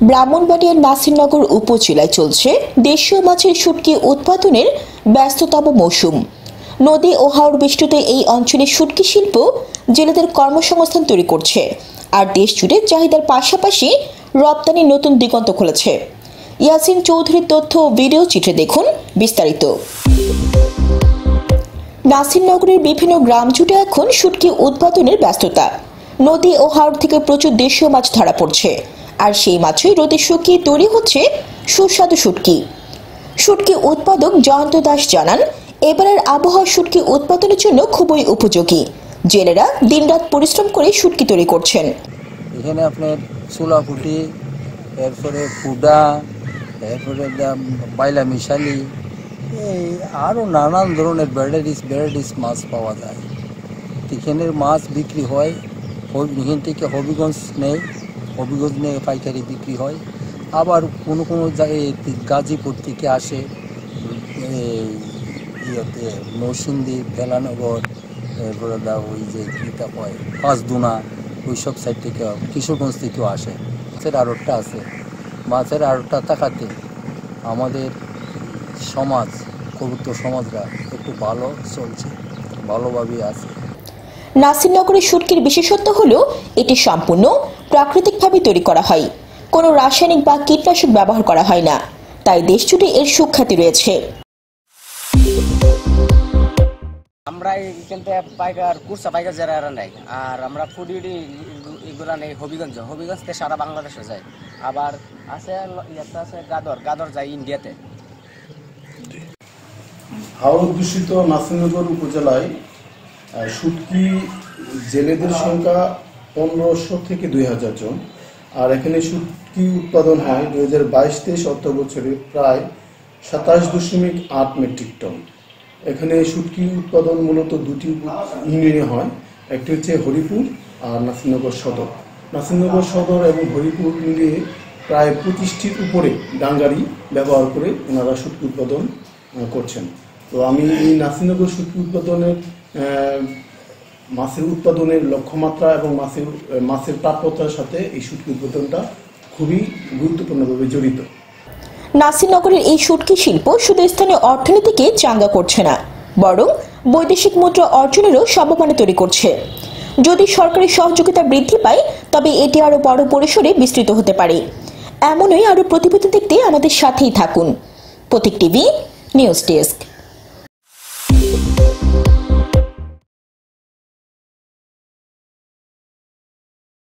ব্রাহ্মণবাড়িয়ার নাসিরনগর উপজেলায় চলছে দেশীয় মাছের শুটকি উৎপাদনের ব্যস্ততম মৌসুম। নদী ও হাওর বৃষ্টিতে এই অঞ্চলের শুটকি শিল্প জেলেদের কর্মসংস্থান তৈরি করছে, আর দেশ জুড়ে চাহিদার পাশাপাশি রপ্তানির নতুন দিগন্ত খুলেছে। ইয়াসিন চৌধুরীর তথ্য ও ভিডিও চিত্রে দেখুন বিস্তারিত। নাসিরনগরের বিভিন্ন গ্রাম জুড়ে এখন শুটকি উৎপাদনের ব্যস্ততা। নদী ও হাওর থেকে প্রচুর দেশীয় মাছ ধরা পড়ছে, আর সেই মাছই রোদে শুকিয়ে তৈরি হচ্ছে সুস্বাদু শুটকি। শুটকি উৎপাদক জয়ন্ত দাস জানান, এবারের আবহাওয়া শুটকি উৎপাদনের জন্য খুবই উপযোগী। জেলেরা দিনরাত পরিশ্রম করে শুটকি তৈরি করছেন। এখানে আপনার চুলাপুটি, এরপরে ফুডা, এরপরে বাইলা মিশালি, এই আরও নানান ধরনের ভ্যারাইটিস মাছ পাওয়া যায়। এখানের মাছ বিক্রি হয়, এখান থেকে হবিগঞ্জ নিয়ে পাইকারি বিক্রি হয়। আবার কোনো জায়গায় গাজীপুর থেকে আসে, ইয়েতে নরসিংদী, বেলানগর, এরপরে ওই যে কীটা হয় পাঁচদুনা, ওই সব সাইড থেকে, কিশোরগঞ্জ থেকেও আসে। মাছের আড়তটা আছে, মাছের আড়তটা থাকাতে আমাদের সমাজ, কবুতর সমাজরা একটু ভালো চলছে, ভালোভাবেই আছে। নাসিরনগরের শুটকির বিশেষত্ব হলো এটি সম্পূর্ণ প্রাকৃতিকভাবে তৈরি করা হয়, কোনো রাসায়নিক বা কীটনাশক ব্যবহার করা হয় না, তাই দেশ জুড়ে এর সুখ্যাতি রয়েছে। আমরা এখানতে কুরসা পাইকার যারা এরা নেই, আর আমরা ফুডি এগুলা নেই হবিগঞ্জ থেকে সারা বাংলাদেশে যায়। আবার আছে গাদর যায় ইন্ডিয়াতে। হাওর অধ্যুষিত নাসিরনগর উপজেলায় শুটকি জেলেদের সংখ্যা 1500 থেকে 2000 জন, আর এখানে শুটকি উৎপাদন হয় 2022-23 অর্থ বছরে প্রায় 27.8 মেট্রিক টন। এখানে শুটকি উৎপাদন মূলত দুটি ইউনিয়নে হয়, একটি হচ্ছে হরিপুর আর নাসিরনগর সদর। নাসিরনগর সদর এবং হরিপুর মিলিয়ে প্রায় 25টির উপরে ডাঙ্গারি ব্যবহার করে ওনারা শুটকি উৎপাদন করছেন। তো আমি এই নাসিরনগর শুটকি উৎপাদনের মাছের উৎপাদনের লক্ষ্যমাত্রা এবং মাছের প্রাপ্যতার সাথে এই শুটকি উৎপাদনটা খুবই গুরুত্বপূর্ণভাবে জড়িত। নাসিরনগরের এই শুটকি শিল্প শুধু স্থানীয় অর্থনীতিকে চাঙ্গা করছে না, বরং বৈদেশিক মুদ্রা অর্জনেরও সম্ভাবনা তৈরি করছে। যদি সরকারি সহযোগিতা বৃদ্ধি পায়, তবে এটি আরও বড় পরিসরে বিস্তৃত হতে পারে। এমনই আরও প্রতিবেদন দেখতে আমাদের সাথেই থাকুন। প্রতীক টিভি নিউজ ডেস্ক।